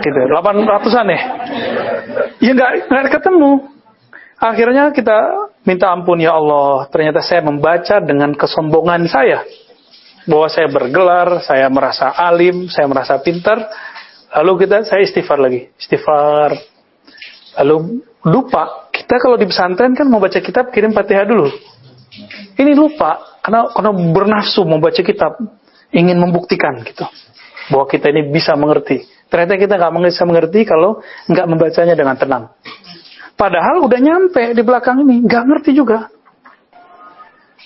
gitu, 800-an ya. Ya nggak ketemu. Akhirnya kita minta ampun, ya Allah, ternyata saya membaca dengan kesombongan saya. Bahwa saya bergelar, saya merasa alim, saya merasa pintar. Lalu saya istighfar lagi. Istighfar. Lalu lupa. Kita kalau di pesantren kan mau baca kitab, kirim Fatihah dulu. Ini lupa. Karena bernafsu membaca kitab. Ingin membuktikan gitu. Bahwa kita ini bisa mengerti. Ternyata kita nggak bisa mengerti kalau nggak membacanya dengan tenang. Padahal udah nyampe di belakang ini, nggak ngerti juga.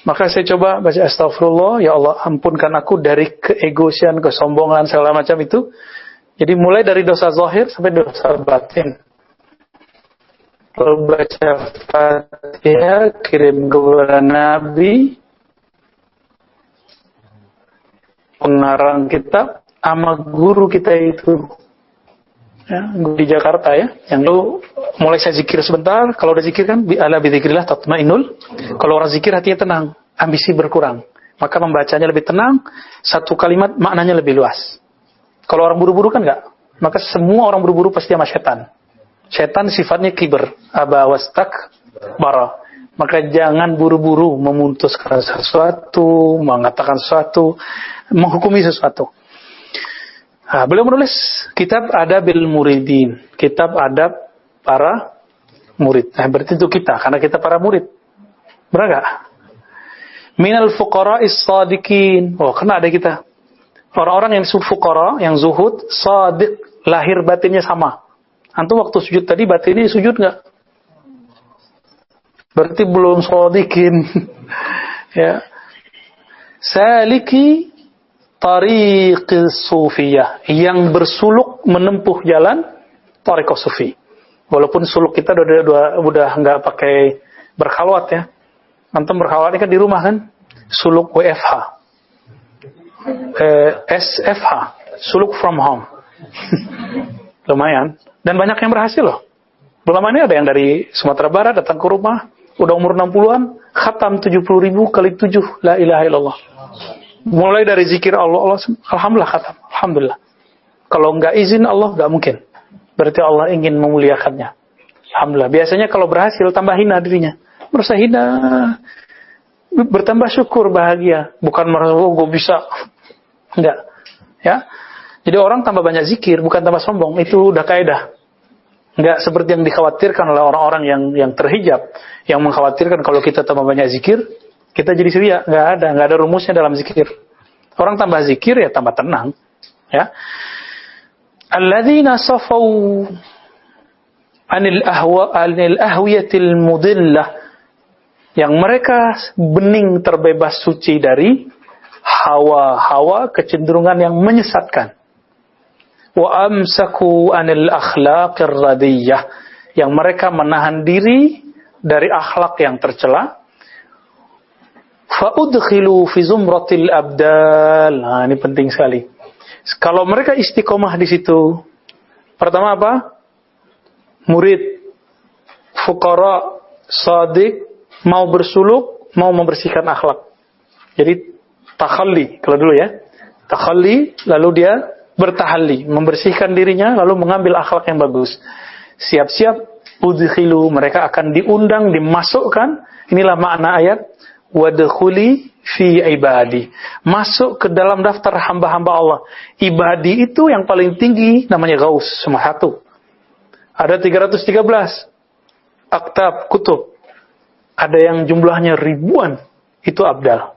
Maka saya coba baca astagfirullah, ya Allah ampunkan aku dari keegoisan, kesombongan, segala macam itu. Jadi mulai dari dosa zahir sampai dosa batin. Lalu baca Fatihah, kirim kepada Nabi, pengarang kitab, sama guru kita itu. Ya, di Jakarta ya, yang lu mulai saya zikir sebentar, kalau udah zikir kan ala bidzikrillah tatmainnul, kalau orang zikir hatinya tenang, ambisi berkurang, maka membacanya lebih tenang, satu kalimat maknanya lebih luas. Kalau orang buru-buru kan enggak, maka semua orang buru-buru pasti sama setan. Setan sifatnya kiber, aba wastakbara. Maka jangan buru-buru memutuskan sesuatu, mengatakan sesuatu, menghukumi sesuatu. Nah, beliau menulis kitab Adabil Muridin, kitab adab para murid. Nah, berarti itu kita, karena kita para murid. Benar gak? Minal fuqara'is sadiqin. Oh, karena ada kita. Orang-orang yang fuqara, yang zuhud, sadiq, lahir batinnya sama. Antum waktu sujud tadi batinnya sujud gak? Berarti belum sadiqin. Ya. Saliki tariqis sufiyah, yang bersuluk menempuh jalan tariqah sufi. Walaupun suluk kita udah nggak pakai berkhalwat ya. Antum berkhalwat kan di rumah kan? Suluk WFH. SFH, suluk from home. Lumayan. Dan banyak yang berhasil loh. Belum ini ada yang dari Sumatera Barat datang ke rumah, udah umur 60-an, khatam 70.000 kali 7 la ilaha illallah. Mulai dari zikir Allah, alhamdulillah khatam, alhamdulillah. Kalau nggak izin Allah nggak mungkin. Berarti Allah ingin memuliakannya. Alhamdulillah. Biasanya kalau berhasil tambah hina dirinya, merasa hina, bertambah syukur bahagia, bukan merasa gue bisa. Enggak, ya. Jadi orang tambah banyak zikir, bukan tambah sombong. Itu udah kaidah. Enggak seperti yang dikhawatirkan oleh orang-orang yang terhijab, yang mengkhawatirkan kalau kita tambah banyak zikir, kita jadi ceria. Nggak ada rumusnya dalam zikir. Orang tambah zikir ya tambah tenang. Ya. Alladzina safau anil ahwiyatil mudillah, yang mereka bening terbebas suci dari hawa-hawa kecenderungan yang menyesatkan. Wa amsaku anil akhlaqir radiyah, yang mereka menahan diri dari akhlak yang tercela. Fa'udkhilu fi zumratil abdal. Nah, ini penting sekali. Kalau mereka istiqomah di situ, pertama apa? Murid, fuqara, shadiq, mau bersuluk, mau membersihkan akhlak. Jadi takhalli, kalau dulu ya. Takhalli, lalu dia bertahalli, membersihkan dirinya, lalu mengambil akhlak yang bagus. Siap-siap, udkhilu, mereka akan diundang, dimasukkan. Inilah makna ayat. Wadkhuli fi ibadi, masuk ke dalam daftar hamba-hamba Allah. Ibadi itu yang paling tinggi namanya Gaus, cuma satu. Ada 313 aktab kutub. Ada yang jumlahnya ribuan, itu abdal.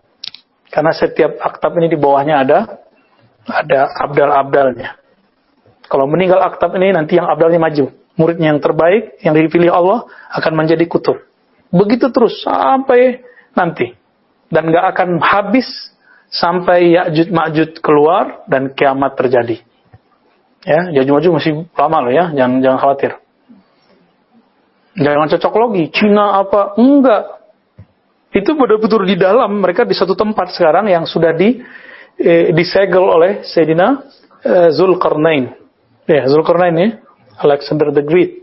Karena setiap aktab ini di bawahnya ada abdal-abdalnya. Kalau meninggal aktab ini, nanti yang abdalnya maju. Muridnya yang terbaik, yang dipilih Allah akan menjadi kutub. Begitu terus sampai nanti, dan gak akan habis sampai Ya'juj Ma'juj keluar dan kiamat terjadi. Ya, Ya'juj Ma'juj masih lama loh ya, jangan khawatir. Jangan cocok logi, Cina apa? Enggak. Itu betul-betul di dalam, mereka di satu tempat sekarang yang sudah disegel oleh Sayyidina Zulkarnain. Ya, Zulkarnain ya, Alexander the Great.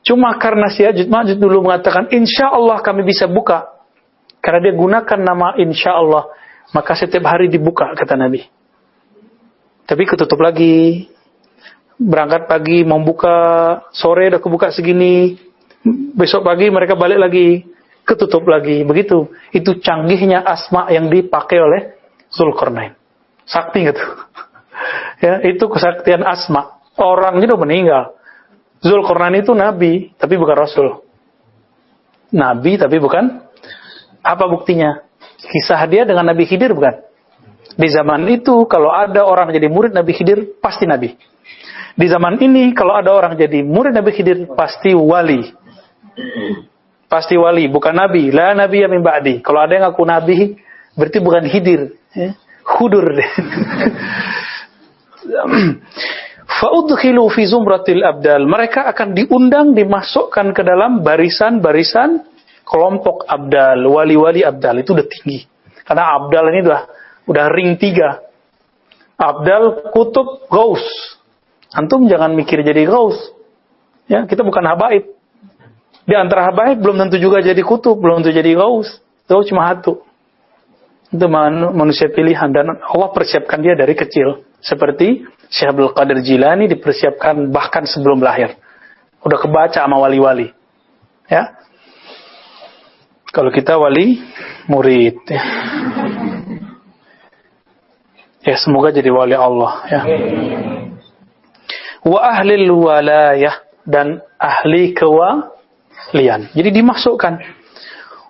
Cuma karena si Ya'juj Ma'juj dulu mengatakan, insya Allah kami bisa buka. Karena dia gunakan nama insya Allah, maka setiap hari dibuka, kata Nabi. Tapi ketutup lagi. berangkat pagi, mau buka sore udah kebuka segini, besok pagi mereka balik lagi, ketutup lagi, begitu. Itu canggihnya asma yang dipakai oleh Zulkarnain. Sakti gitu. Ya, itu kesaktian asma. Orangnya udah meninggal. Zulkarnain itu nabi, tapi bukan rasul. Nabi tapi bukan. Apa buktinya? Kisah dia dengan Nabi Khidir bukan? Di zaman itu kalau ada orang jadi murid Nabi Khidir pasti nabi. Di zaman ini kalau ada orang jadi murid Nabi Khidir pasti wali. Pasti wali, bukan nabi. La nabi min ba'di. Kalau ada yang ngaku nabi berarti bukan Khidir, ya. Khudur. Fa'udkhilu fi zumratil abdal. Mereka akan diundang, dimasukkan ke dalam barisan-barisan kelompok abdal, wali-wali abdal. Itu udah tinggi. Karena abdal ini udah ring 3. Abdal, kutub, gaus. Antum jangan mikir jadi gaus. Ya, kita bukan habaib. Di antara habaib belum tentu juga jadi kutub, belum tentu jadi gaus. Gaus cuma satu. Itu manusia pilihan dan Allah persiapkan dia dari kecil. Seperti Syekh Abdul Qadir Jilani dipersiapkan bahkan sebelum lahir. Udah kebaca sama wali-wali. Ya. Kalau kita wali murid. Ya. Ya, semoga jadi wali Allah, ya. Wa ahlil walayah, dan ahli kewalian. Jadi dimasukkan.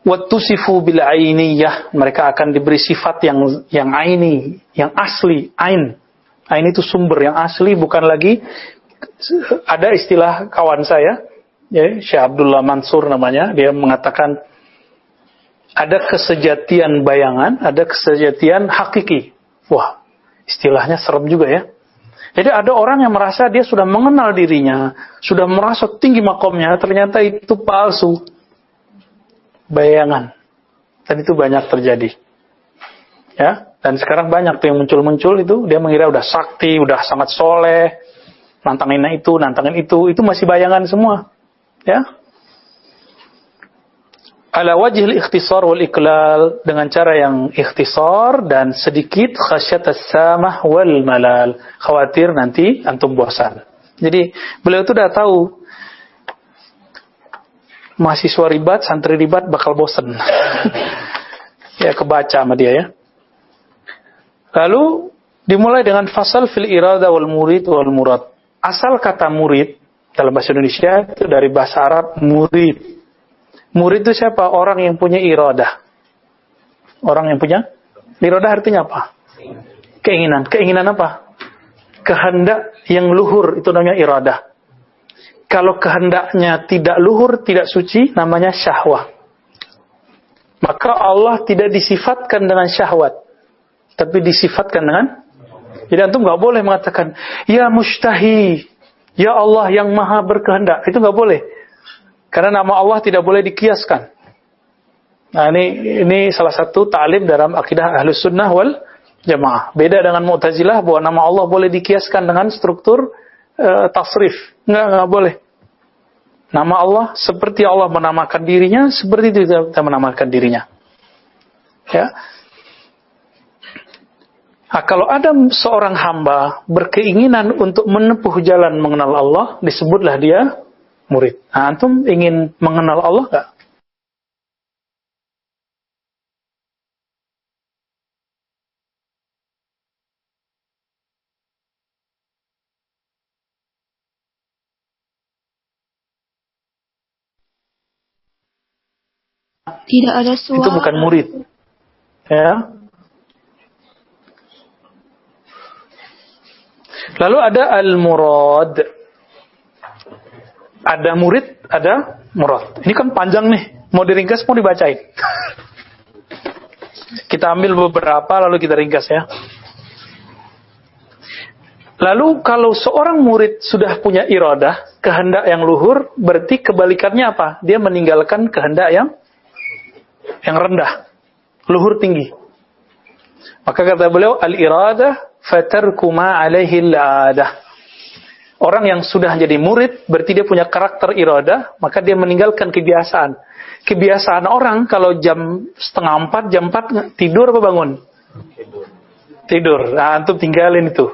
Wattusifu bil ainiyah, mereka akan diberi sifat yang aini, yang asli, ain. Ain itu sumber yang asli, bukan lagi ada istilah kawan saya, ya, Syekh Abdullah Mansur namanya, dia mengatakan ada kesejatian bayangan, ada kesejatian hakiki. Wah, istilahnya serem juga ya. Jadi ada orang yang merasa dia sudah mengenal dirinya, sudah merasa tinggi makomnya, ternyata itu palsu. Bayangan. Dan itu banyak terjadi. Ya, dan sekarang banyak tuh yang muncul-muncul itu, dia mengira udah sakti, udah sangat soleh, nantangin itu masih bayangan semua. Ya. Ala wajhil ikhtisar wal iklal, dengan cara yang ikhtisar dan sedikit khasyatas samah wal malal, khawatir nanti antum bosan. Jadi beliau itu udah tahu mahasiswa ribat, santri ribat bakal bosan. Ya, kebaca sama dia ya. Lalu dimulai dengan fasal fil irada wal murid wal murad. Asal kata murid dalam bahasa Indonesia itu dari bahasa Arab murid. Murid itu siapa? Orang yang punya iradah. Orang yang punya iradah artinya apa? Keinginan. Keinginan apa? Kehendak yang luhur, itu namanya iradah. Kalau kehendaknya tidak luhur, tidak suci, namanya syahwat. Maka Allah tidak disifatkan dengan syahwat, tapi disifatkan dengan. Jadi antum nggak boleh mengatakan ya mustahi, ya Allah yang maha berkehendak. Itu nggak boleh. Karena nama Allah tidak boleh dikiaskan. Nah, ini salah satu ta'lim dalam akidah Ahlus Sunnah wal Jamaah. Beda dengan Mu'tazilah bahwa nama Allah boleh dikiaskan dengan struktur tasrif. Nggak boleh. Nama Allah seperti Allah menamakan dirinya, seperti itu kita menamakan dirinya. Ya. Nah, kalau ada seorang hamba berkeinginan untuk menempuh jalan mengenal Allah, disebutlah dia murid. Nah, antum ingin mengenal Allah nggak? Tidak ada suara. Itu bukan murid. Ya. Lalu ada al-murad. Ada murid, ada murad. Ini kan panjang nih. Mau diringkas, mau dibacain. Kita ambil beberapa, lalu kita ringkas ya. Lalu kalau seorang murid sudah punya iradah, kehendak yang luhur, berarti kebalikannya apa? Dia meninggalkan kehendak yang rendah, luhur tinggi. Maka kata beliau, al-iradah fatarku ma alaihi al-adah. Orang yang sudah jadi murid, berarti dia punya karakter iradah, maka dia meninggalkan kebiasaan. Kebiasaan orang kalau jam 3:30, jam 4 tidur apa bangun? Tidur. Nah, antum tinggalin itu.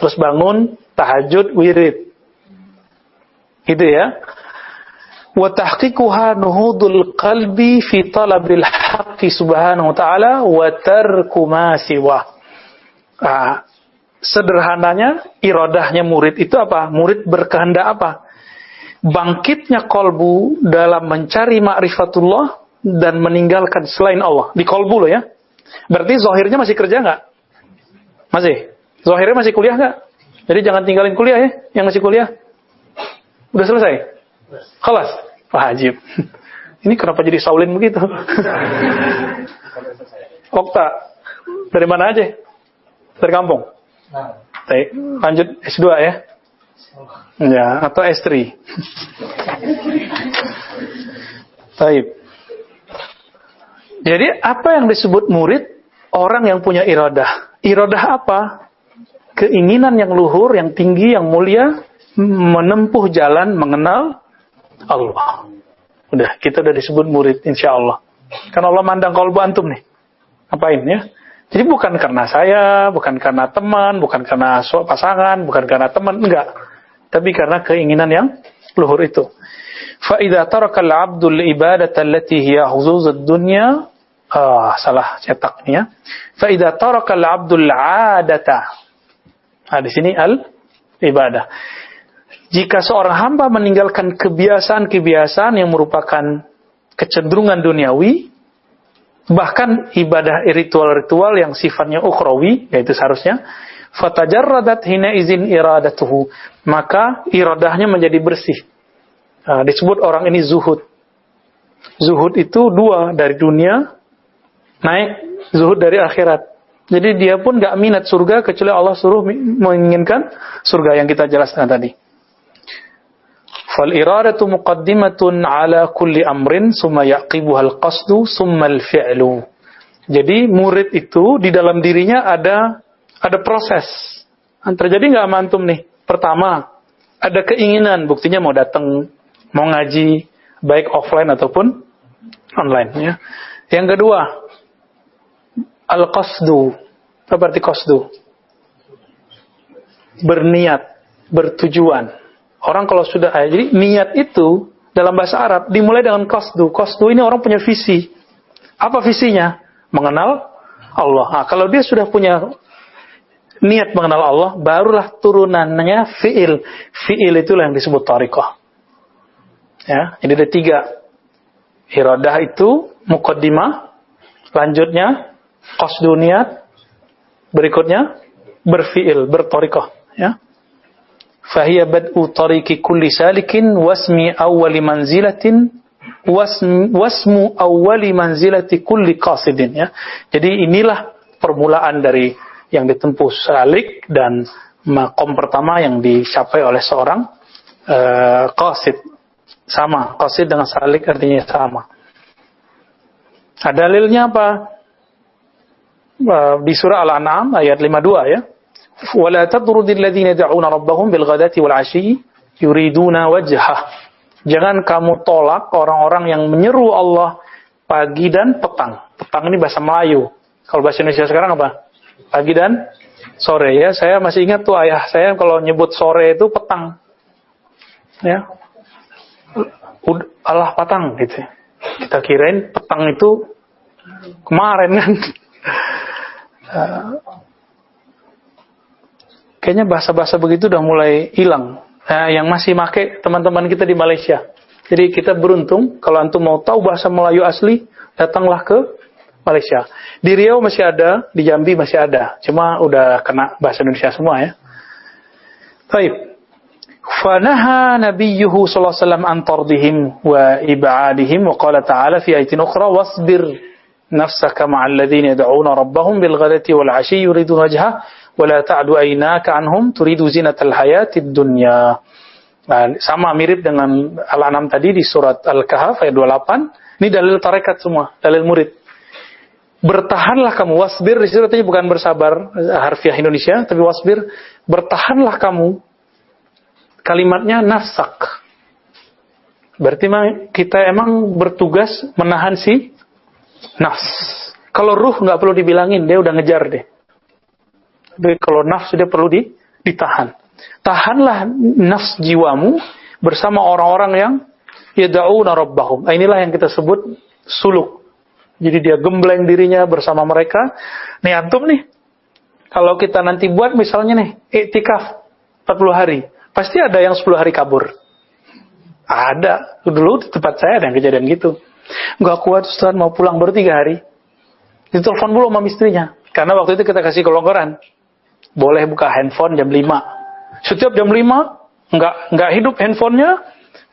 Terus bangun tahajud, wirid. Gitu ya. Wa tahqiquha nuhudul qalbi fi talabil haqqi subhanahu wa ta'ala wa tarku ma siwa. Sederhananya, iradahnya murid itu apa? Murid berkehendak apa? Bangkitnya kolbu dalam mencari ma'rifatullah dan meninggalkan selain Allah. Di kolbu loh ya. Berarti zahirnya masih kerja nggak? Masih? Zahirnya masih kuliah nggak? Jadi jangan tinggalin kuliah ya, yang masih kuliah. Udah selesai? Khalas? Wajib. Ini kenapa jadi Saulin begitu? Okta, dari mana aja? Dari kampung? Baik, lanjut S2 ya? Ya, atau S3? Baik. Jadi apa yang disebut murid? Orang yang punya iradah. Iradah apa? Keinginan yang luhur, yang tinggi, yang mulia, menempuh jalan mengenal Allah. Udah, kita udah disebut murid, insya Allah. Kan Allah mandang kalbu antum nih. Apain ya? Jadi bukan karena saya, bukan karena teman, bukan karena pasangan, bukan karena teman, enggak. Tapi karena keinginan yang luhur itu. فَإِذَا تَرَكَ الْعَبْدُ الْإِبَادَةَ الَّتِي هِيَ حُظُوظُ الدُّنْيَا salah cetaknya. فَإِذَا تَرَكَ الْعَبْدُ الْعَادَةَ. Di sini al-ibadah. Jika seorang hamba meninggalkan kebiasaan-kebiasaan yang merupakan kecenderungan duniawi, bahkan ibadah ritual-ritual yang sifatnya ukhrawi, yaitu seharusnya, fatajarradat hina izin iradatuhu, maka iradahnya menjadi bersih. Disebut orang ini zuhud. Zuhud itu dua, dari dunia naik zuhud dari akhirat. Jadi dia pun gak minat surga kecuali Allah suruh menginginkan surga yang kita jelaskan tadi. Fal iradatu muqaddimatun ala kulli amrin summa yaqibuha al-qasdu summa al-fi'lu. Jadi murid itu di dalam dirinya ada proses. Terjadi nggak mantum nih? Pertama, ada keinginan, buktinya mau datang, mau ngaji, baik offline ataupun online ya. Yang kedua, al-qasdu. Apa arti qasdu? Berniat, bertujuan. Orang kalau sudah, jadi niat itu dalam bahasa Arab dimulai dengan qasdu. Qasdu ini orang punya visi. Apa visinya? Mengenal Allah. Nah, kalau dia sudah punya niat mengenal Allah, barulah turunannya fi'il. Fi'il itulah yang disebut thariqah. Ya, jadi ada 3. Iradah itu muqaddimah, lanjutnya qasdu niat, berikutnya berfi'il, berthariqah, ya. Fahiya bad'u tariqi kulli salikin wasmi awwali manzilatin wasmu awwali manzilati kulli qasidin, ya. Jadi inilah permulaan dari yang ditempuh salik dan makom pertama yang dicapai oleh seorang qasid. Sama, qasid dengan salik artinya sama. Dalilnya apa? Di surah Al-An'am ayat 52 ya. وَلَا تَطْرُدِ الَّذِينَ يَدْعُونَ رَبَّهُمْ بِالْغَدَاةِ وَالْعَشِيِّ يُرِيدُونَ وَجْهَهُ. Jangan kamu tolak orang-orang yang menyeru Allah pagi dan petang. Petang ini bahasa Melayu. Kalau bahasa Indonesia sekarang apa? Pagi dan sore ya. Saya masih ingat tuh ayah saya kalau nyebut sore itu petang. Ya. Allah petang gitu. Kita kirain petang itu kemarin kan. Kayaknya bahasa-bahasa begitu udah mulai hilang. Yang masih make teman-teman kita di Malaysia. Jadi kita beruntung kalau antum mau tahu bahasa Melayu asli, datanglah ke Malaysia. Di Riau masih ada, di Jambi masih ada. Cuma udah kena bahasa Indonesia semua ya. Baik. Fanaha nabiyyuhu sallallahu alaihi wasallam an tardihim wa ib'adihim wa qala ta'ala fi ayatin ukhra wasbir nafsaka ma'al ladzina yad'una rabbahum bil ghadati wal 'ashiyyi yuriduna wajha wa la ta'du aynaka anhum turidu zinatal hayatid dunya. Nah, sama mirip dengan Al-An'am tadi di surat Al-Kahf ayat 28. Ini dalil tarekat semua, dalil murid. Bertahanlah kamu, wasbir di situ artinya bukan bersabar harfiah Indonesia, tapi wasbir, bertahanlah kamu. Kalimatnya nafsak. Berarti kita emang bertugas menahan si nafs. Kalau ruh nggak perlu dibilangin, dia udah ngejar deh. Tapi kalau nafsu dia perlu ditahan. tahanlah nafs jiwamu bersama orang-orang yang yad'una rabbahum. Inilah yang kita sebut suluk. Jadi dia gembleng dirinya bersama mereka. Nih antum nih, kalau kita nanti buat misalnya nih, iktikaf 40 hari, pasti ada yang 10 hari kabur. Ada. Dulu di tempat saya ada yang kejadian gitu. Nggak kuat Ustaz, mau pulang baru 3 hari. Ditelepon dulu sama istrinya. Karena waktu itu kita kasih kelonggaran. Boleh buka handphone jam 5. Setiap jam 5, nggak hidup handphonenya,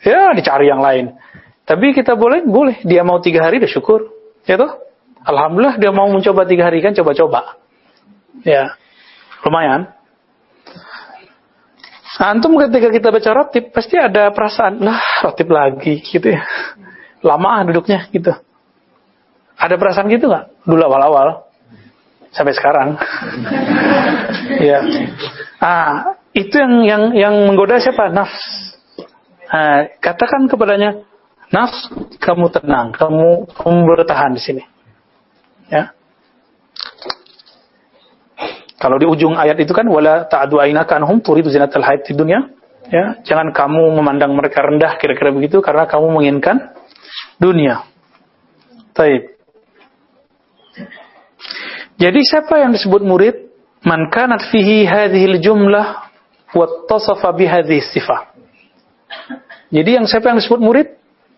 ya dicari yang lain. Tapi kita boleh. Dia mau 3 hari, udah syukur. Ya toh? Alhamdulillah dia mau mencoba 3 hari kan, coba-coba. Ya, lumayan. Antum ketika kita baca rotib, pasti ada perasaan, lah rotib lagi, gitu ya. Lama duduknya, gitu. Ada perasaan gitu nggak? Dulu awal-awal. Sampai sekarang. Ya. Itu yang menggoda siapa? Nafs. Katakan kepadanya, nafs, kamu tenang, kamu bertahan di sini. Ya. Kalau di ujung ayat itu kan, wala ta'du ainaka anhum turidu zinatal hayatid dunya. Ya, jangan kamu memandang mereka rendah, kira-kira begitu, karena kamu menginginkan dunia. Taib. Jadi siapa yang disebut murid? Man kanat fihi hadhil jumlah wattasafa bihadhihi sifah. Jadi siapa yang disebut murid?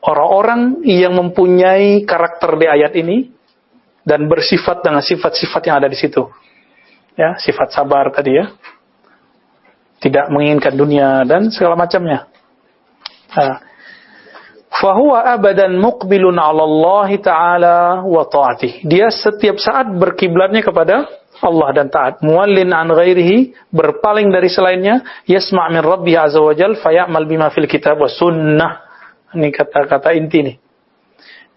Orang-orang yang mempunyai karakter di ayat ini dan bersifat dengan sifat-sifat yang ada di situ. Ya, sifat sabar tadi ya. Tidak menginginkan dunia dan segala macamnya. Fahuwa abadan muqbilun 'ala Allah Ta'ala wa ta'atih. Dia setiap saat berkiblatnya kepada Allah dan taat. Muwallin an ghairihi, berpaling dari selainnya, yasma' min rabbih azza wa jal faya'mal bima fil kitab wa sunnah. Ini kata-kata inti nih.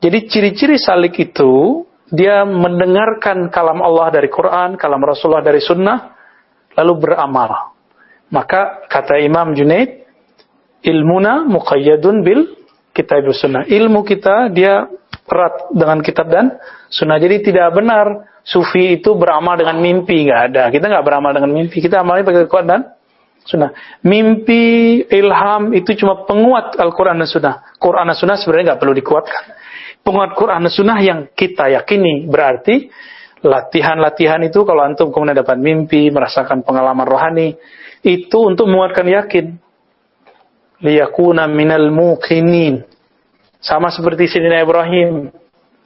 Jadi ciri-ciri salik itu, dia mendengarkan kalam Allah dari Quran, kalam Rasulullah dari sunnah, lalu beramal. Maka kata Imam Junaid, ilmuna muqayyadun bil kitab dan sunnah. Ilmu kita dia erat dengan kitab dan sunnah. Jadi tidak benar sufi itu beramal dengan mimpi, nggak ada. Kita nggak beramal dengan mimpi. Kita amalnya pakai Quran dan sunnah. Mimpi, ilham itu cuma penguat Al-Quran dan sunnah. Quran dan sunnah sebenarnya nggak perlu dikuatkan. Penguat Quran dan sunnah yang kita yakini berarti latihan-latihan itu kalau antum kemudian dapat mimpi, merasakan pengalaman rohani, itu untuk menguatkan yakin. Liyakuna minal muqinin. Sama seperti Sayyidina Ibrahim.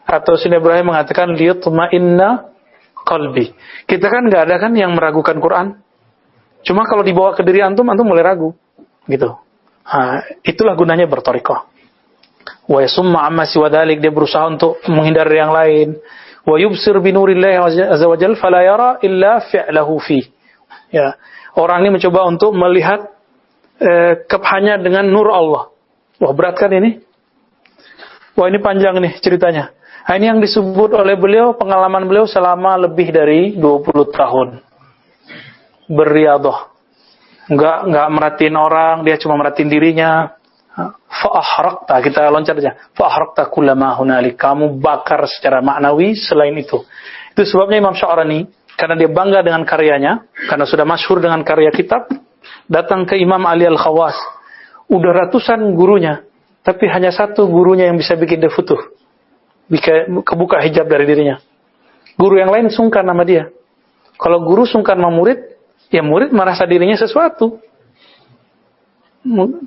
Atau Sayyidina Ibrahim mengatakan liyutma'inna qalbi. Kita kan nggak ada kan yang meragukan Quran. Cuma kalau dibawa ke diri antum mulai ragu. Gitu. Itulah gunanya berthariqah. Wa yasumma amma siwa dzalik, dia berusaha untuk menghindar dari yang lain. Wa yubsir bi nurillahi azza wa jalla fala yara illa fi'lahu fi. Ya. Orang ini mencoba untuk melihat hanya dengan nur Allah. Wah, berat kan ini? Wah, ini panjang nih ceritanya. Ini yang disebut oleh beliau, pengalaman beliau selama lebih dari 20 tahun. Beriadah. Enggak merhatiin orang, dia cuma merhatiin dirinya. Fa'ahrakta, kita loncat aja. Fa'ahrakta kullama hunalik. Kamu bakar secara maknawi selain itu. Itu sebabnya Imam Sya'rani, karena dia bangga dengan karyanya, karena sudah masyhur dengan karya kitab, datang ke Imam Ali Al-Khawas. Udah ratusan gurunya, tapi hanya satu gurunya yang bisa bikin dia futuh. Kebuka hijab dari dirinya. Guru yang lain sungkan sama dia. Kalau guru sungkan sama murid, ya murid merasa dirinya sesuatu.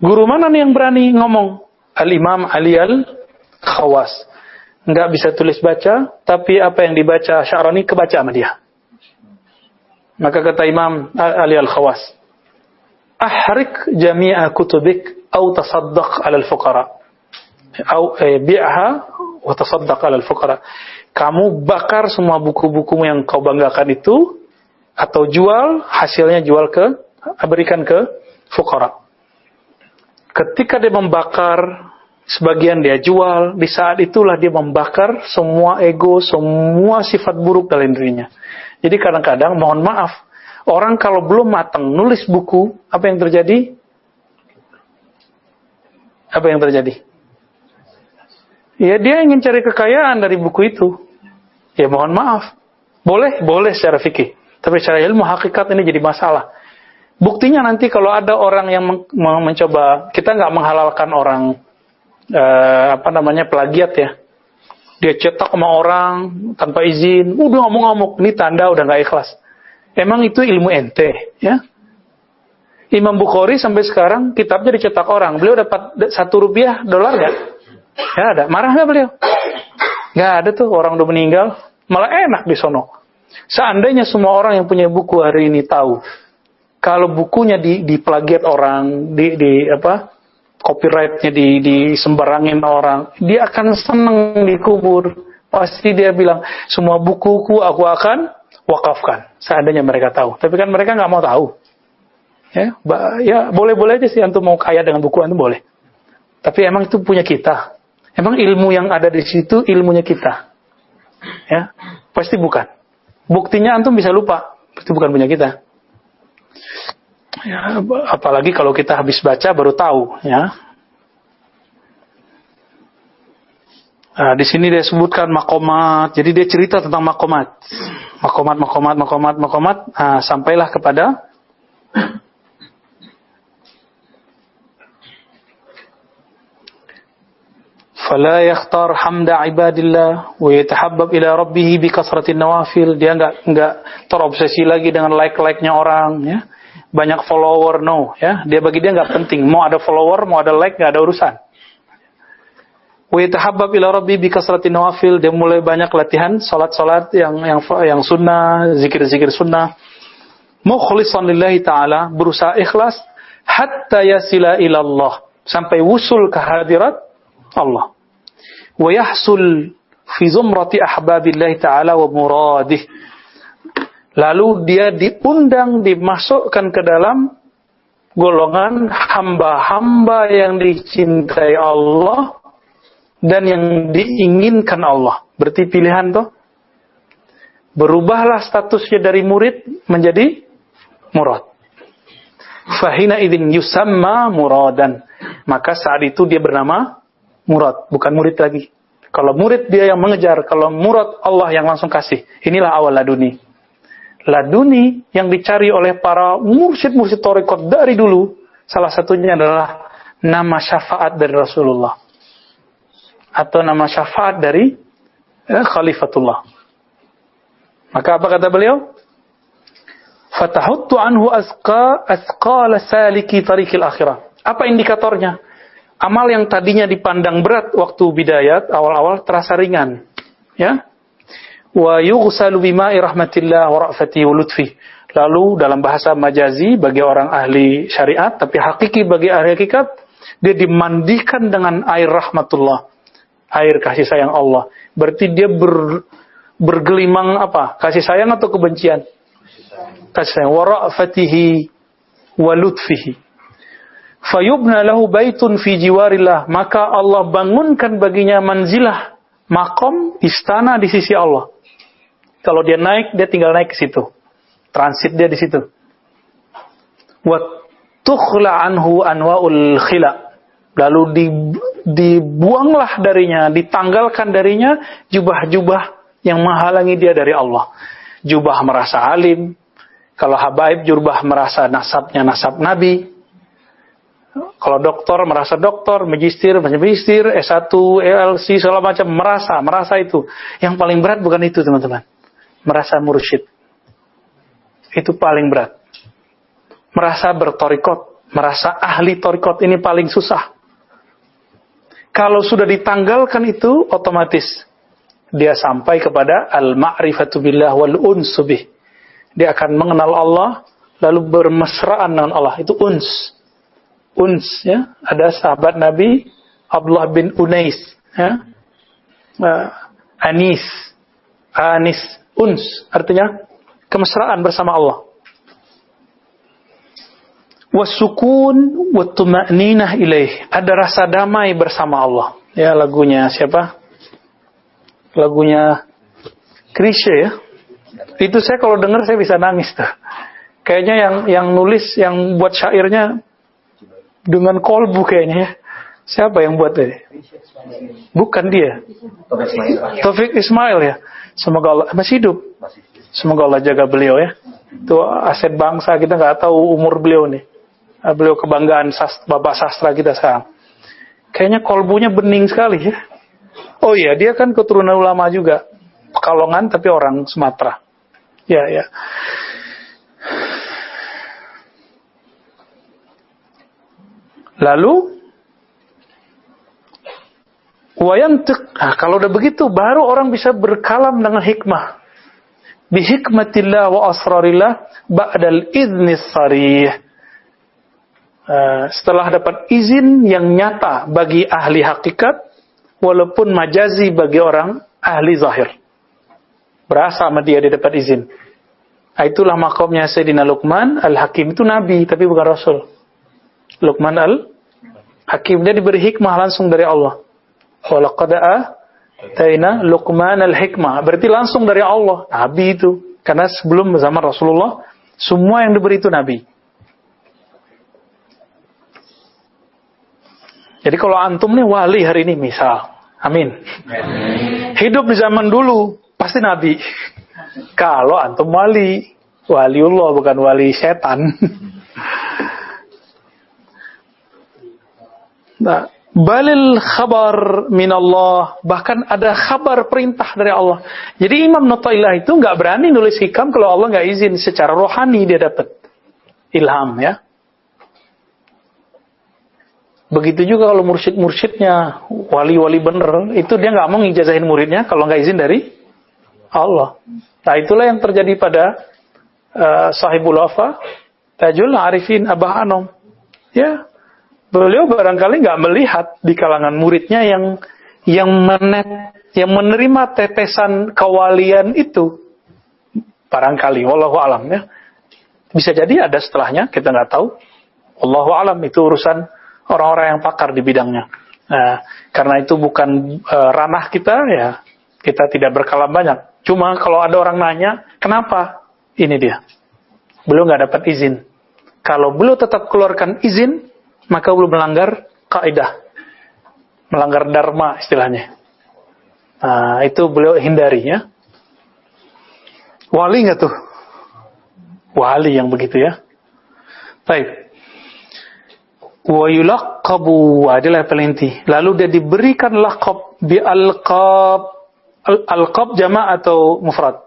Guru mana nih yang berani ngomong? Al-Imam Ali Al-Khawas. Nggak bisa tulis baca, tapi apa yang dibaca Sya'rani kebaca sama dia. Maka kata Imam Ali Al-Khawas, ahrik jami'a kutubik au tasaddaq 'ala al-fuqara. Au bi'ha wa tasaddaq 'ala al-fuqara. Kamu bakar semua buku-bukumu yang kau banggakan itu, atau jual, hasilnya berikan ke fuqara. Ketika dia membakar, sebagian dia jual, di saat itulah dia membakar semua ego, semua sifat buruk dalam dirinya. Jadi kadang-kadang, mohon maaf, orang kalau belum matang nulis buku, apa yang terjadi? Apa yang terjadi? Ya dia ingin cari kekayaan dari buku itu. Ya mohon maaf. Boleh secara fikih. Tapi secara ilmu hakikat ini jadi masalah. Buktinya nanti kalau ada orang yang mencoba, kita nggak menghalalkan orang plagiat ya. Dia cetak sama orang tanpa izin, udah ngamuk-ngamuk, ini tanda udah nggak ikhlas. Emang itu ilmu ente, ya? Imam Bukhari sampai sekarang kitabnya dicetak orang. Beliau dapat $1 dolar nggak? Ya ada. Marah nggak beliau? Nggak ada tuh, orang udah meninggal. Malah enak di sono. Seandainya semua orang yang punya buku hari ini tahu, kalau bukunya diplagiat orang, copyrightnya disembarangin orang, dia akan seneng dikubur. Pasti dia bilang, semua bukuku aku akan wakafkan. Seandainya mereka tahu. Tapi kan mereka nggak mau tahu. Ya boleh-boleh aja sih antum mau kaya dengan buku antum boleh. Tapi emang itu punya kita. Emang ilmu yang ada di situ ilmunya kita. Ya, pasti bukan. Buktinya antum bisa lupa, itu bukan punya kita. Ya, apalagi kalau kita habis baca baru tahu, ya. Nah, di sini dia sebutkan makomat. Jadi dia cerita tentang makomat. Makomat. Nah, sampailah kepada fala yakhtar hamda ibadillah wa yatahabbab ila rabbih bi kasratin nawafil. Dia enggak terobsesi lagi dengan like-nya orang, ya. Banyak follower, no, ya. Bagi dia enggak penting. Mau ada follower, mau ada like, enggak ada urusan. Wa yatahabbab ila rabbih bi kasratin nawafil. Dia mulai banyak latihan salat-salat yang sunnah, zikir-zikir sunnah. Mukhlishan lillahi ta'ala, berusaha ikhlas hatta yasila ila Allah, sampai wusul ke hadirat Allah. Wa yahsul fi zumrati ahbabillahi ta'ala wa muradih. Lalu dia diundang, dimasukkan ke dalam golongan hamba-hamba yang dicintai Allah dan yang diinginkan Allah. Berarti pilihan toh. Berubahlah statusnya dari murid menjadi murad. Fahina idzin yusamma muradan. Maka saat itu dia bernama murad, bukan murid lagi. Kalau murid dia yang mengejar, kalau murad Allah yang langsung kasih. Inilah awal laduni. Laduni yang dicari oleh para mursyid-mursyid thariqat dari dulu, salah satunya adalah nama syafaat dari Rasulullah. Atau nama syafaat dari Khalifatullah. Maka apa kata beliau? Fatahuttu anhu asqala saliki tariqil akhirah. Apa indikatornya? Amal yang tadinya dipandang berat waktu bidayat, awal-awal terasa ringan. Ya. Wa yughsalu bima'i rahmatillah wa ra'fati wa lutfi. Lalu dalam bahasa majazi bagi orang ahli syariat, tapi hakiki bagi ahli hakikat, dia dimandikan dengan air rahmatullah. Air kasih sayang Allah. Berarti dia bergelimang apa? Kasih sayang atau kebencian? Kasih sayang. Wa ra'fatihi wa lutfihi. Fayubna lahu baitun fi jiwarillah, maka Allah bangunkan baginya manzilah, makom, istana di sisi Allah. Kalau dia naik, dia tinggal naik ke situ. Transit dia di situ. Wa tukhla anhu anwa'ul khila. Lalu dibuanglah darinya, ditanggalkan darinya jubah-jubah yang menghalangi dia dari Allah. Jubah merasa alim. Kalau habaib, jubah merasa nasabnya nasab Nabi. Kalau doktor merasa doktor, magister, S1, LC, segala macam, merasa itu. Yang paling berat bukan itu, teman-teman. Merasa mursyid. Itu paling berat. Merasa bertorikot, merasa ahli torikot, ini paling susah. Kalau sudah ditanggalkan itu, otomatis dia sampai kepada al-ma'rifatu billah wal unsu bih. Dia akan mengenal Allah, lalu bermesraan dengan Allah. Itu uns, ya. Ada sahabat Nabi Abdullah bin Unais, ya. Anis, uns, artinya kemesraan bersama Allah. Wasukun wattuma'ninah ilaih, ada rasa damai bersama Allah. Ya, lagunya siapa? Lagunya Krisye, ya. Itu saya kalau dengar saya bisa nangis tuh. Kayaknya yang nulis, yang buat syairnya dengan kolbu kayaknya, ya. Siapa yang buat ini? Bukan dia. Taufik Ismail, ya. Semoga Allah masih hidup. Semoga Allah jaga beliau, ya. Itu aset bangsa, kita nggak tahu umur beliau nih. Beliau kebanggaan bapak sastra kita sekarang. Kayaknya kolbunya bening sekali ya. Oh iya, dia kan keturunan ulama juga. Pekalongan tapi orang Sumatera. Ya, ya. Lalu kalau udah begitu baru orang bisa berkalam dengan hikmah. Bihikmatillah wa asrarillah ba'dal idnis sarih. Setelah dapat izin yang nyata bagi ahli hakikat, walaupun majazi bagi orang ahli zahir. Berasa sama dia dapat izin. Itulah makamnya Sayyidina Luqman Al-Hakim, itu nabi tapi bukan rasul. Luqman Al-Hakim, dia diberi hikmah langsung dari Allah. Walaqad ataina Luqman al-hikmah, berarti langsung dari Allah, nabi itu. Karena sebelum zaman Rasulullah semua yang diberi itu nabi. Jadi kalau antum nih wali hari ini misal, amin. Hidup di zaman dulu pasti nabi. Kalau antum waliullah bukan wali setan. Nah, balil khabar minallah, bahkan ada kabar perintah dari Allah. Jadi Imam Nataillah itu nggak berani nulis hikam kalau Allah nggak izin. Secara rohani dia dapat ilham ya. Begitu juga kalau mursyid-mursyidnya wali-wali bener, itu dia nggak mau ngijazahin muridnya kalau nggak izin dari Allah. Nah itulah yang terjadi pada Sahibul Wafa Tajul Arifin Abah Anom. Ya. Beliau barangkali nggak melihat di kalangan muridnya yang menerima tetesan kewalian itu. Barangkali, wallahu alam ya. Bisa jadi ada setelahnya, kita nggak tahu. Wallahu alam, itu urusan orang-orang yang pakar di bidangnya. Nah, karena itu bukan ranah kita ya, kita tidak berkalam banyak. Cuma kalau ada orang nanya, kenapa? Ini dia. Beliau nggak dapat izin. Kalau beliau tetap keluarkan izin, maka belum melanggar kaidah, melanggar dharma istilahnya. Nah, itu beliau hindari ya. Wali nggak tuh? Wali yang begitu ya. Baik. Wa yulaqabu, adalah paling inti. Lalu dia diberikan laqab bi alqab jama' atau mufrad?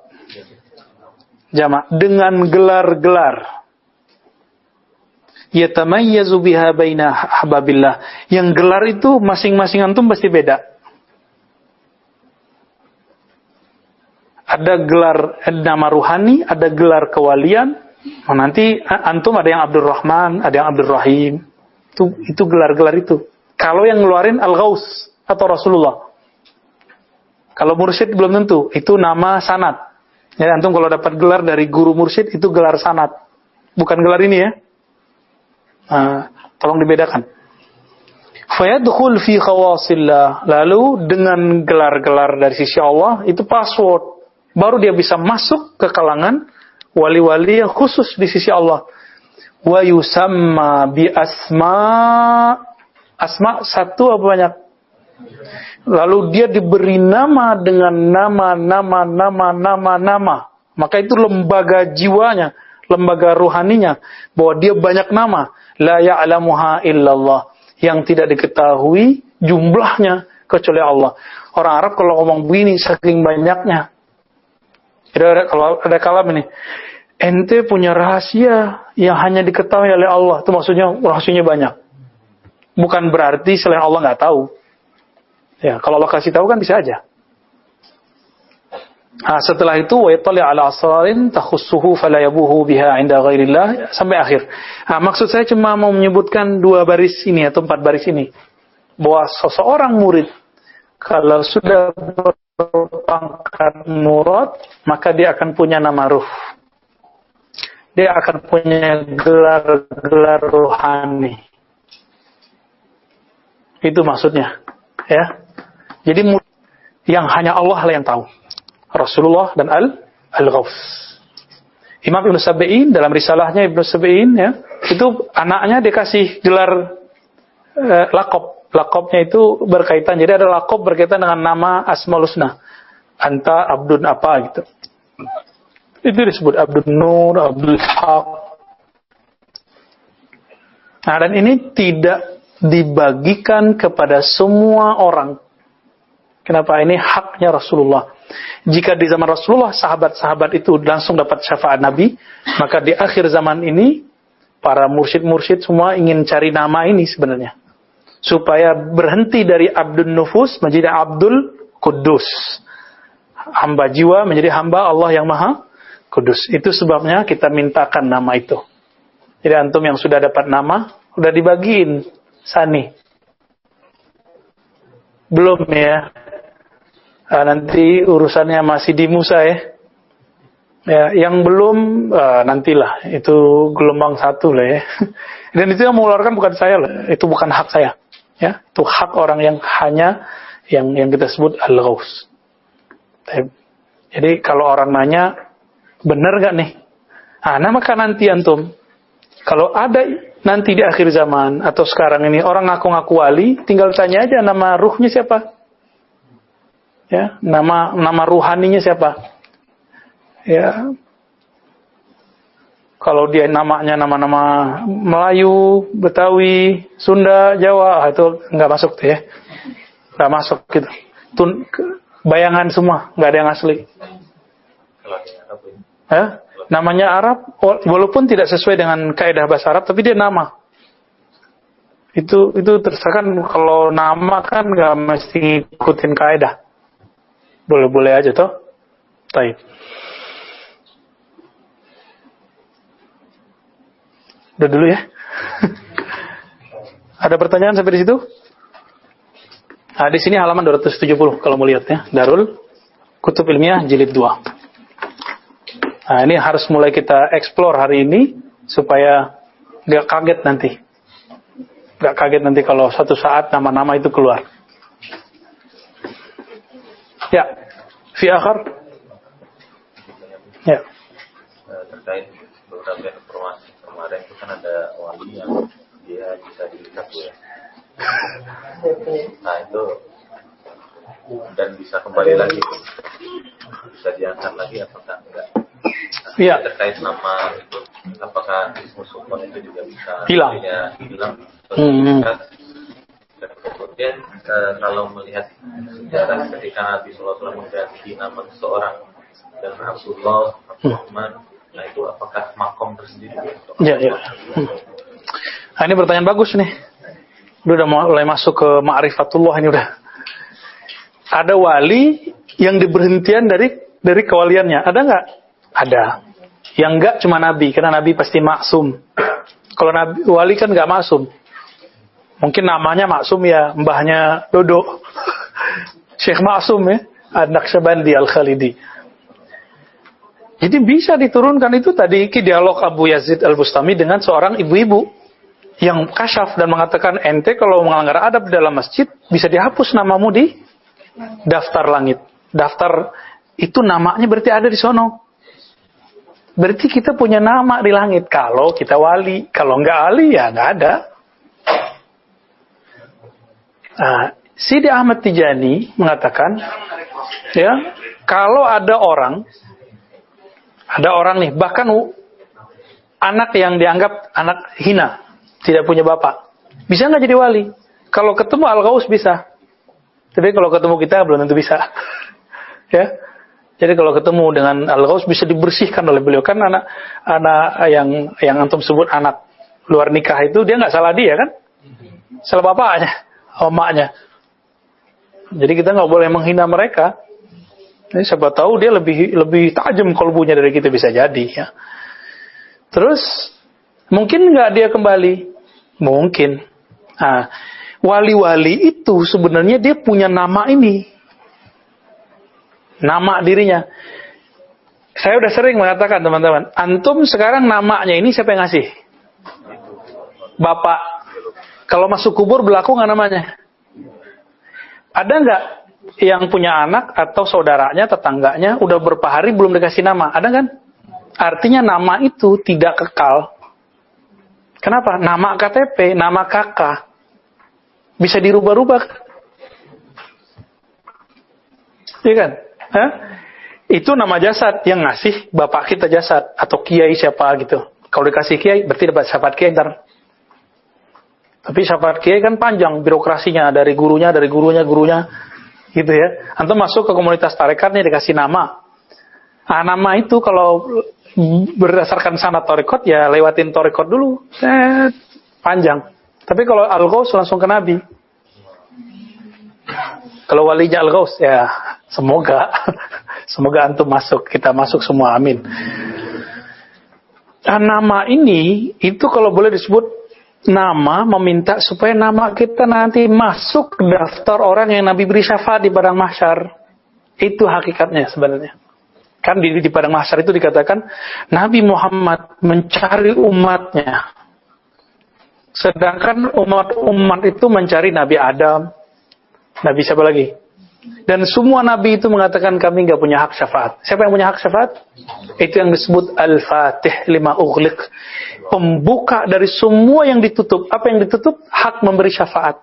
Jama', dengan gelar-gelar. Yatamayyazu biha baina ahbabillah. Yang gelar itu masing-masing antum pasti beda. Ada gelar nama ruhani, ada gelar kewalian. Nanti antum ada yang Abdurrahman, ada yang Abdurrahim. Itu gelar-gelar itu. Kalau yang ngeluarin Al-Ghaus atau Rasulullah. Kalau mursyid belum tentu, itu nama sanad. Jadi antum kalau dapat gelar dari guru mursyid itu gelar sanad. Bukan gelar ini ya. Tolong dibedakan. Fayadkhul fi khawasillah. Lalu dengan gelar-gelar dari sisi Allah itu password. Baru dia bisa masuk ke kalangan wali-wali yang khusus di sisi Allah. Wa yusamma bi asma satu apa banyak? Lalu dia diberi nama dengan nama. Maka itu lembaga jiwanya, lembaga rohaninya, bahwa dia banyak nama. La ya'lamuha illallah, yang tidak diketahui jumlahnya kecuali Allah. Orang Arab kalau ngomong begini saking banyaknya. Kalau ada kalam ini, ente punya rahasia yang hanya diketahui oleh Allah. Itu maksudnya rahasianya banyak. Bukan berarti selain Allah nggak tahu. Ya, kalau Allah kasih tahu kan bisa aja. Setelah itu wa yattali ala asrarin takhussuhu fala yabuhu biha 'inda ghairillah sampai akhir. Maksud saya cuma mau menyebutkan 2 baris ini atau 4 baris ini, bahwa seseorang murid kalau sudah berpangkat murad, maka dia akan punya nama ruh. Dia akan punya gelar-gelar rohani. Itu maksudnya, ya. Jadi yang hanya Allah lah yang tahu. Rasulullah dan Al-Ghaus. Imam Ibn Sabi'in dalam risalahnya Ibn Sabi'in ya, itu anaknya dikasih gelar laqab. Laqabnya itu berkaitan, jadi ada laqab berkaitan dengan nama Asmaul Husna. Anta Abdun apa gitu. Itu disebut Abdul Nur, Abdul Haq. Nah, dan ini tidak dibagikan kepada semua orang. Kenapa? Ini haknya Rasulullah. Jika di zaman Rasulullah sahabat-sahabat itu langsung dapat syafaat Nabi, maka di akhir zaman ini para mursyid-mursyid semua ingin cari nama ini sebenarnya, supaya berhenti dari Abdul Nufus menjadi Abdul Kudus, hamba jiwa menjadi hamba Allah yang Maha Kudus. Itu sebabnya kita mintakan nama itu. Jadi antum yang sudah dapat nama udah dibagiin Sani, belum ya? Nanti urusannya masih di Musa ya. Ya, yang belum nantilah, itu gelombang 1 lah ya. Dan itu yang mengeluarkan bukan saya lah, itu bukan hak saya. Ya, itu hak orang yang hanya yang kita sebut al-ghaus. Jadi kalau orang nanya, benar gak nih? Nah, maka nanti antum, kalau ada nanti di akhir zaman atau sekarang ini orang ngaku-ngaku wali, tinggal tanya aja nama ruhnya siapa. Ya, nama ruhaninya siapa? Ya. Kalau dia namanya nama-nama Melayu, Betawi, Sunda, Jawa, itu nggak masuk tuh ya. Nggak masuk gitu. Bayangan semua, nggak ada yang asli. Ya? Namanya Arab, walaupun tidak sesuai dengan kaidah bahasa Arab, tapi dia nama. Itu terserah kan, kalau nama kan nggak mesti ikutin kaidah. Boleh-boleh aja toh. Baik. Udah dulu ya. Ada pertanyaan sampai di situ? Nah, di sini halaman 270 kalau mau lihat ya. Darul Kutub Ilmiah jilid 2. Nah, ini harus mulai kita explore hari ini supaya nggak kaget nanti. Nggak kaget nanti kalau suatu saat nama-nama itu keluar. Ya, fi akhir. Ya. Terkait beberapa informasi kemarin itu kan ada wali yang dia bisa dilihat ya. Nah itu dan bisa kembali lagi, bisa diangkat lagi apakah enggak? Iya. Terkait nama itu, apakah musuh itu juga bisa hilang? Dan kemudian kalau melihat sejarah ketika Nabi SAW mengganti nama seseorang dan Abdullah, Abdurrahman, nah itu apakah makom tersendiri? Ya. Nah, ini pertanyaan bagus nih. Udah mulai masuk ke ma'rifatullah ini udah. Ada wali yang diberhentian dari kewaliannya, ada nggak? Ada. Yang enggak cuma Nabi, karena Nabi pasti maksum. Kalau Nabi wali kan nggak maksum. Mungkin namanya maksum ya, mbahnya Dodo. Syekh Maksum ya, An-Naqsyabandi Al-Khalidi. Jadi bisa diturunkan itu tadi dialog Abu Yazid Al-Bustami dengan seorang ibu-ibu yang kasyaf dan mengatakan, ente kalau melanggar adab dalam masjid bisa dihapus namamu di daftar langit. Daftar itu namanya berarti ada di sono. Berarti kita punya nama di langit kalau kita wali. Kalau nggak wali ya nggak ada. Nah, Sidi Ahmad Tijani mengatakan, ya, kalau ada orang nih, bahkan anak yang dianggap anak hina, tidak punya bapak, bisa nggak jadi wali? Kalau ketemu Al-Ghaus bisa, tapi kalau ketemu kita belum tentu bisa. Ya, jadi kalau ketemu dengan Al-Ghaus bisa dibersihkan oleh beliau. Kan anak yang antum sebut anak luar nikah itu dia nggak salah dia kan, salah bapaknya. Omaknya. Jadi kita nggak boleh menghina mereka. Jadi siapa tahu dia lebih tajam kalbunya dari kita, bisa jadi ya. Terus mungkin nggak dia kembali? Mungkin. Nah, wali-wali itu sebenarnya dia punya nama ini, nama dirinya. Saya udah sering mengatakan teman-teman, antum sekarang namanya ini siapa yang ngasih? Bapak. Kalau masuk kubur berlaku nggak namanya? Ada nggak yang punya anak atau saudaranya, tetangganya udah berapa hari belum dikasih nama? Ada kan? Artinya nama itu tidak kekal. Kenapa? Nama KTP, nama kakak bisa dirubah-rubah. Iya kan? Hah? Itu nama jasad yang ngasih bapak kita jasad atau kiai siapa gitu. Kalau dikasih kiai berarti dapat syafaat kiai ntar. Tapi syafaat kiai kan panjang birokrasinya dari gurunya gitu ya. Antum masuk ke komunitas tarekat nih dikasih nama. Nah, nama itu kalau berdasarkan sanad tarekat ya lewatin tarekat dulu. Panjang. Tapi kalau Al-Ghaus langsung ke Nabi. Kalau walinya Al-Ghaus ya semoga antum masuk, kita masuk semua, amin. Nah, nama ini itu kalau boleh disebut nama meminta supaya nama kita nanti masuk ke daftar orang yang Nabi beri syafaat di padang mahsyar. Itu hakikatnya sebenarnya. Kan di padang mahsyar itu dikatakan Nabi Muhammad mencari umatnya. Sedangkan umat itu mencari Nabi Adam, Nabi siapa lagi? Dan semua Nabi itu mengatakan kami nggak punya hak syafaat. Siapa yang punya hak syafaat? Itu yang disebut Al-Fatih lima ughliq. Pembuka dari semua yang ditutup. Apa yang ditutup? Hak memberi syafaat.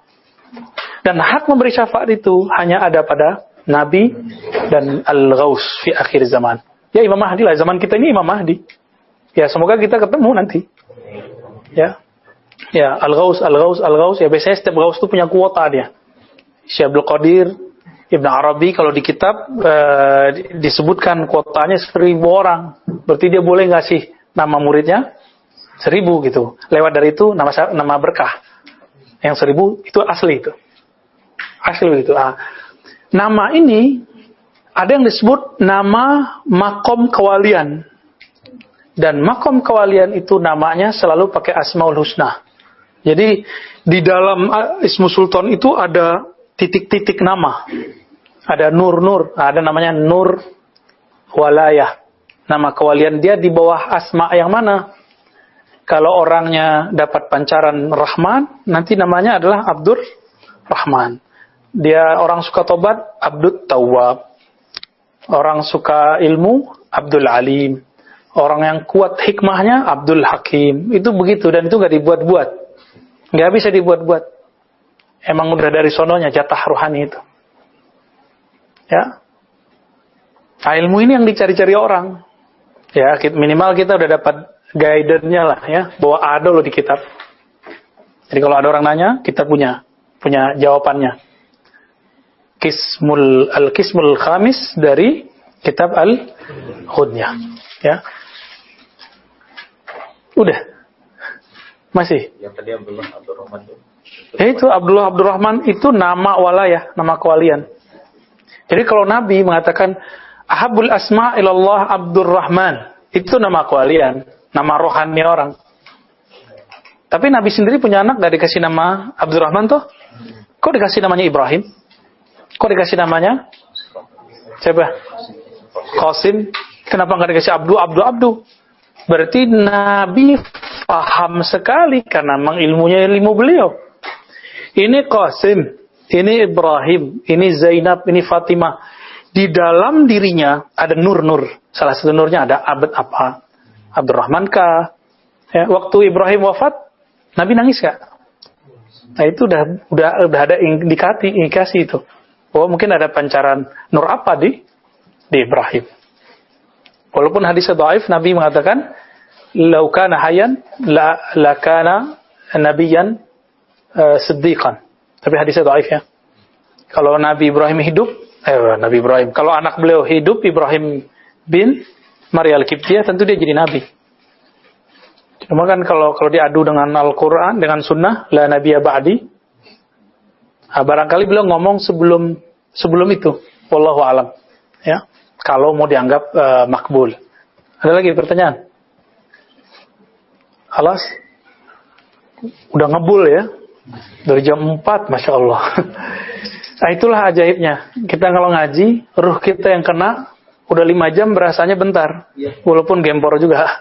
Dan hak memberi syafaat itu hanya ada pada Nabi dan Al-Ghaus fi akhir zaman. Ya Imam Mahdi lah. Zaman kita ini Imam Mahdi. Ya semoga kita ketemu nanti. Ya. Ya, Al-Ghaus. Ya biasanya setiap Ghaus itu punya kuota dia. Syekh Abdul Qadir, Ibn Arabi kalau di kitab disebutkan kuotanya 1.000 orang. Berarti dia boleh ngasih nama muridnya 1.000 gitu. Lewat dari itu nama berkah. Yang 1.000 itu asli itu. Asli itu. Nah, nama ini ada yang disebut nama makom kewalian. Dan makom kewalian itu namanya selalu pakai Asmaul Husna. Jadi di dalam Ismu Sultan itu ada titik-titik nama. Ada nur-nur, ada namanya nur walayah. Nama kewalian dia di bawah asma yang mana? Kalau orangnya dapat pancaran Rahman, nanti namanya adalah Abdur Rahman. Dia orang suka tobat, Abdul Tawwab. Orang suka ilmu, Abdul Alim. Orang yang kuat hikmahnya, Abdul Hakim. Itu begitu, dan itu gak dibuat-buat. Nggak bisa dibuat-buat. Emang udah dari sononya jatah rohani itu. Ya. Nah, ilmu ini yang dicari-cari orang. Ya, minimal kita udah dapat guidance-nya lah ya, bahwa ada loh di kitab. Jadi kalau ada orang nanya, kita punya jawabannya. Al-Qismul Khamis dari kitab Al-Hudnyah. Ya. Udah. Masih? Yang tadi Abdullah Abdurrahman itu. Itu Abdullah Abdurrahman itu nama walayah, nama kewalian. Jadi kalau Nabi mengatakan Ahabul Asma ilallah Abdurrahman, itu nama kewalian, nama rohani orang. Tapi Nabi sendiri punya anak gak dikasih nama Abdurrahman tuh? Kok dikasih namanya Ibrahim? Kok dikasih namanya? Siapa? Qasim. Kenapa gak dikasih Abdu? Berarti Nabi paham sekali karena memang ilmu beliau. Ini Qasim, ini Ibrahim, ini Zainab, ini Fatimah. Di dalam dirinya ada nur-nur. Salah satu nurnya ada abad apa? Abdurrahman kah? Ya, waktu Ibrahim wafat, Nabi nangis gak? Nah itu udah ada indikasi itu. Oh mungkin ada pancaran nur apa di Ibrahim. Walaupun hadisnya dhaif, Nabi mengatakan "Lau kana hayyan la kana nabiyyan siddiqan." Tapi hadisnya dhaif ya. Kalau Nabi Ibrahim hidup, kalau anak beliau hidup, Ibrahim bin Maria Al-Qibtiyah, tentu dia jadi nabi. Cuma kan kalau diadu dengan Al-Qur'an, dengan sunnah, la nabiyya ba'di. Barangkali beliau ngomong sebelum itu. Wallahu alam. Ya. Kalau mau dianggap makbul. Ada lagi pertanyaan? Alas? Udah ngebul ya? Dari jam 4, Masya Allah. Nah itulah ajaibnya. Kita kalau ngaji, ruh kita yang kena, udah 5 jam berasanya bentar. Ya. Walaupun gempor juga.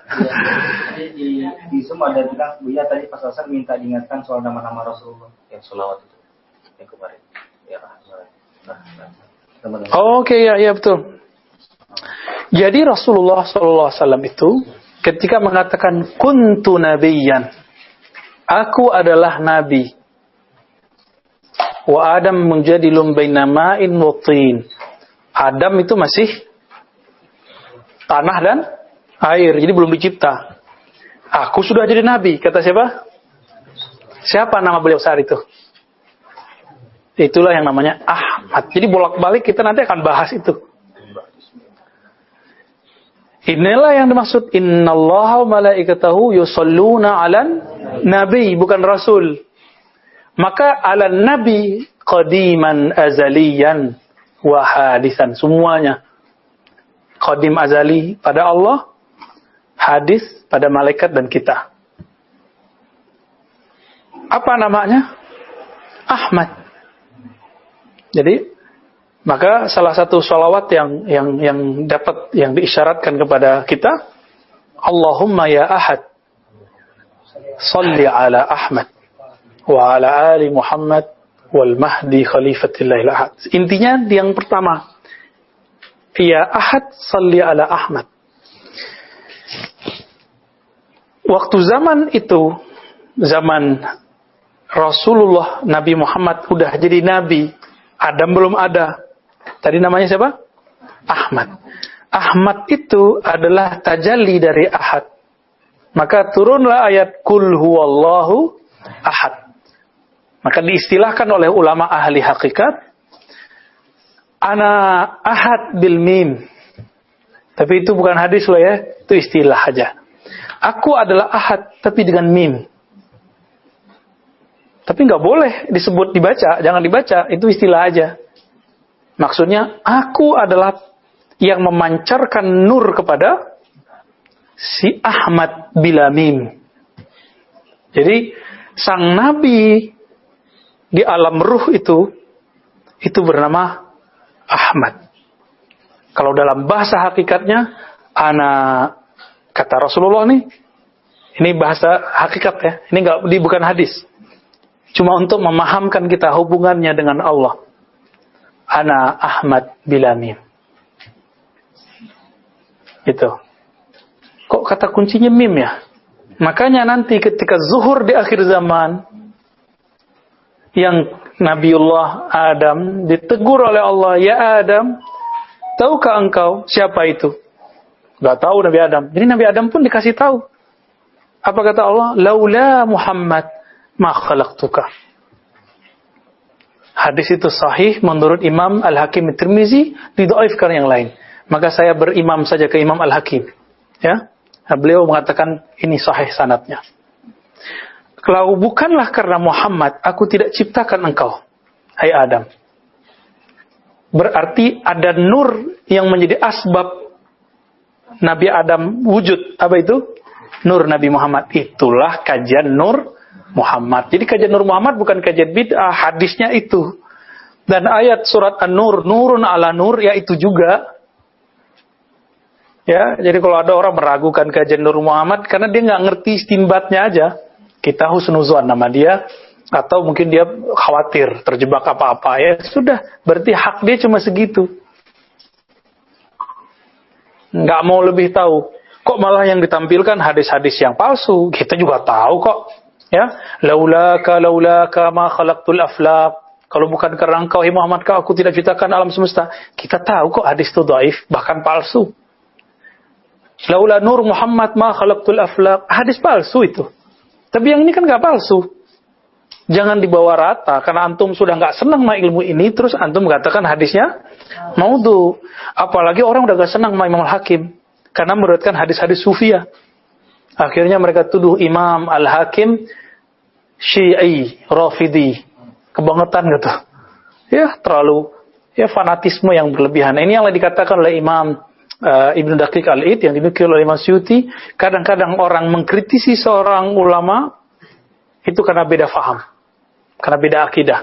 Ya. Di Zoom ada bilang, Buya tadi pas asar minta diingatkan soal nama-nama Rasulullah. Yang sholawat itu. Yang kemarin. Ya, Oke, ya betul. Jadi Rasulullah SAW itu ketika mengatakan kuntu nabiyyan, aku adalah nabi. Wa Adam menjadi lumbaina ma'in wa tin. Adam itu masih tanah dan air. Jadi belum dicipta. Aku sudah jadi nabi. Kata siapa? Siapa nama beliau saat itu? Itulah yang namanya Ahmad. Jadi bolak-balik kita nanti akan bahas itu. Inilah yang dimaksud innallaha wa malaikatahu yusholluna 'alan nabi, bukan rasul. Maka 'alan nabi qadiman azaliyan wa hadisan, semuanya. Qadim azali pada Allah, hadis pada malaikat dan kita. Apa namanya? Ahmad. Jadi maka salah satu sholawat yang dapat yang diisyaratkan kepada kita, Allahumma ya Ahad, salli ala Ahmad wa ala ali Muhammad wal mahdi khalifatillahil ahad. Intinya yang pertama, ya Ahad salli ala Ahmad. Waktu zaman itu, zaman Rasulullah Nabi Muhammad udah jadi nabi, Adam belum ada. Tadi namanya siapa? Ahmad. Ahmad itu adalah tajalli dari Ahad. Maka turunlah ayat Qul huwallahu ahad. Maka diistilahkan oleh ulama ahli hakikat, ana ahad bil mim. Tapi itu bukan hadis loh ya, itu istilah aja. Aku adalah ahad tapi dengan mim. Tapi nggak boleh disebut dibaca, jangan dibaca, itu istilah aja. Maksudnya, aku adalah yang memancarkan nur kepada si Ahmad bila mim. Jadi, sang nabi di alam ruh itu bernama Ahmad. Kalau dalam bahasa hakikatnya, kata Rasulullah nih, ini bahasa hakikat ya, ini bukan hadis. Cuma untuk memahamkan kita hubungannya dengan Allah. Ana Ahmad bila mim. Itu. Kok kata kuncinya mim ya? Makanya nanti ketika zuhur di akhir zaman, yang Nabiullah Adam ditegur oleh Allah, ya Adam, tahukah engkau siapa itu? Gak tahu Nabi Adam. Jadi Nabi Adam pun dikasih tahu. Apa kata Allah? Laula Muhammad ma khalaqtuka. Hadis itu sahih menurut Imam Al-Hakim Tirmizi, didhaifkan yang lain. Maka saya berimam saja ke Imam Al-Hakim. Ya. Beliau mengatakan ini sahih sanadnya. Kalau bukanlah karena Muhammad, aku tidak ciptakan engkau, hai Adam. Berarti ada nur yang menjadi asbab Nabi Adam wujud. Apa itu? Nur Nabi Muhammad. Itulah kajian Nur Muhammad. Jadi kajian Nur Muhammad bukan kajian bid'ah, hadisnya itu. Dan ayat surat An-Nur, nurun ala nur, ya itu juga. Ya, jadi kalau ada orang meragukan kajian Nur Muhammad karena dia nggak ngerti istinbatnya aja, kita husnuzon nama dia, atau mungkin dia khawatir terjebak apa-apa, ya sudah, berarti hak dia cuma segitu. Nggak mau lebih tahu. Kok malah yang ditampilkan hadis-hadis yang palsu? Kita juga tahu kok. Ya, laulaka ma khalaqtul aflaq. Kalau bukan karena engkau, hai Muhammad, aku tidak ciptakan alam semesta. Kita tahu kok hadis itu dhaif, bahkan palsu. Laula nur Muhammad ma khalaqtul aflaq. Hadis palsu itu. Tapi yang ini kan nggak palsu. Jangan dibawa rata, karena antum sudah nggak senang sama ilmu ini, terus antum mengatakan hadisnya maudhu. Apalagi orang udah nggak senang sama Imam Al-Hakim, karena meruatkan hadis-hadis sufiyah. Akhirnya mereka tuduh Imam Al-Hakim Syi'i, Rafidi, kebangetan gitu. Ya, terlalu fanatisme yang berlebihan. Ini yang dikatakan oleh Imam Ibnu Daqiq Al-Id, yang dinukil oleh Imam Suyuti. Kadang-kadang orang mengkritisi seorang ulama itu karena beda faham, karena beda akidah.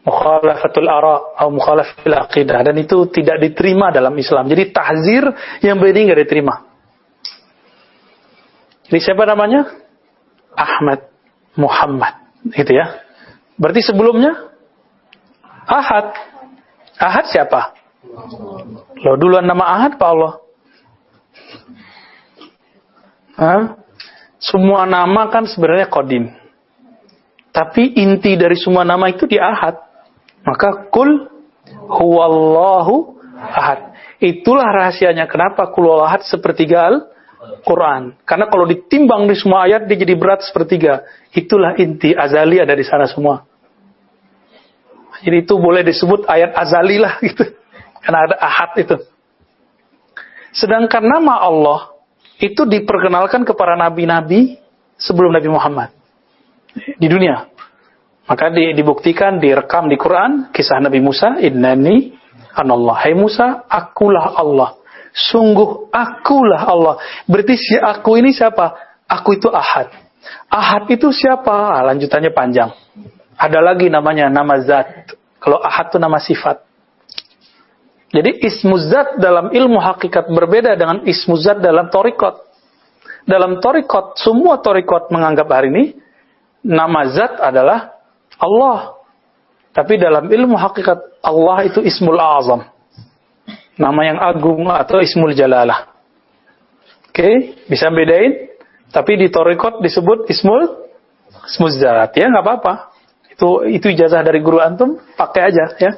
Mukhalafatul ara atau mukhalafatul aqidah, dan itu tidak diterima dalam Islam. Jadi tahzir yang begini nggak diterima. Jadi siapa namanya? Ahmad Muhammad, gitu ya. Berarti sebelumnya Ahad. Ahad siapa? Loh, duluan nama Ahad Pak Allah. Semua nama kan sebenarnya qadim. Tapi inti dari semua nama itu di Ahad. Maka Qul huwallahu ahad. Itulah rahasianya kenapa qul huwallahu ahad sepertiga Al-Quran. Karena kalau ditimbang di semua ayat dia jadi berat sepertiga. Itulah inti azali ada di sana semua. Jadi itu boleh disebut ayat azali lah gitu. Karena ada ahad itu. Sedangkan nama Allah itu diperkenalkan kepada nabi-nabi sebelum Nabi Muhammad di dunia. Maka dibuktikan, direkam di Quran kisah Nabi Musa, innani anallah. Hai Musa, akulah Allah. Sungguh akulah Allah. Berarti si aku ini siapa? Aku itu ahad. Ahad itu siapa? Lanjutannya panjang. Ada lagi namanya nama zat. Kalau ahad itu nama sifat. Jadi ismuzat dalam ilmu hakikat berbeda dengan ismuzat dalam torikot. Dalam torikot, semua torikot menganggap hari ini nama zat adalah Allah. Tapi dalam ilmu hakikat Allah itu ismul azam. Nama yang agung atau ismul jalalah. Oke, bisa bedain. Tapi di torikot disebut ismul zat. Ya nggak apa-apa. Itu ijazah dari guru antum, pakai aja ya.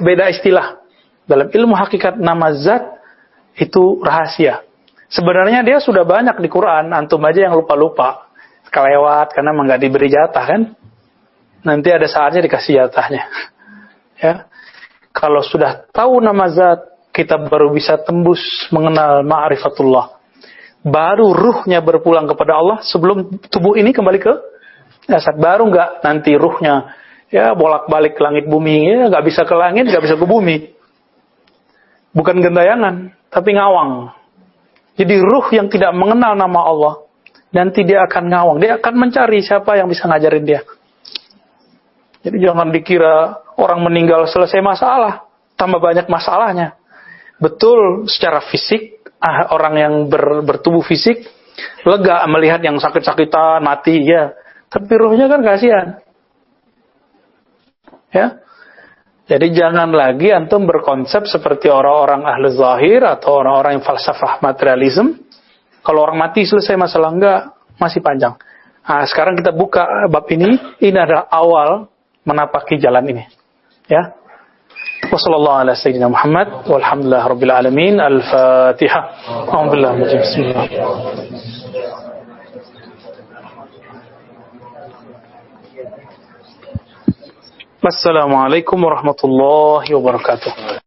Beda istilah. Dalam ilmu hakikat nama zat itu rahasia. Sebenarnya dia sudah banyak di Quran, antum aja yang lupa-lupa. Kelewat karena memang nggak diberi jatah kan. Nanti ada saatnya dikasih jatahnya. Ya. Kalau sudah tahu nama zat, kita baru bisa tembus mengenal ma'rifatullah. Baru ruhnya berpulang kepada Allah sebelum tubuh ini kembali ke jasad. Baru nggak nanti ruhnya ya bolak-balik langit bumi, ya nggak bisa ke langit, nggak bisa ke bumi. Bukan gentayangan, tapi ngawang. Jadi ruh yang tidak mengenal nama Allah, nanti dia akan ngawang. Dia akan mencari siapa yang bisa ngajarin dia. Jadi jangan dikira orang meninggal selesai masalah, tambah banyak masalahnya. Betul secara fisik, orang yang bertubuh fisik, lega melihat yang sakit-sakitan, mati, ya. Tapi ruhnya kan kasihan. Ya. Jadi jangan lagi antum berkonsep seperti orang-orang ahli zahir atau orang-orang yang falsafah materialism. Kalau orang mati selesai masalah, enggak, masih panjang. Nah, sekarang kita buka bab ini adalah awal menapaki jalan ini. Ya. Wassallallahu ala sayyidina Muhammad walhamdulillah rabbil alamin. Al-Fatihah. Alhamdulillah. Bismillah. Wassalamualaikum warahmatullahi wabarakatuh.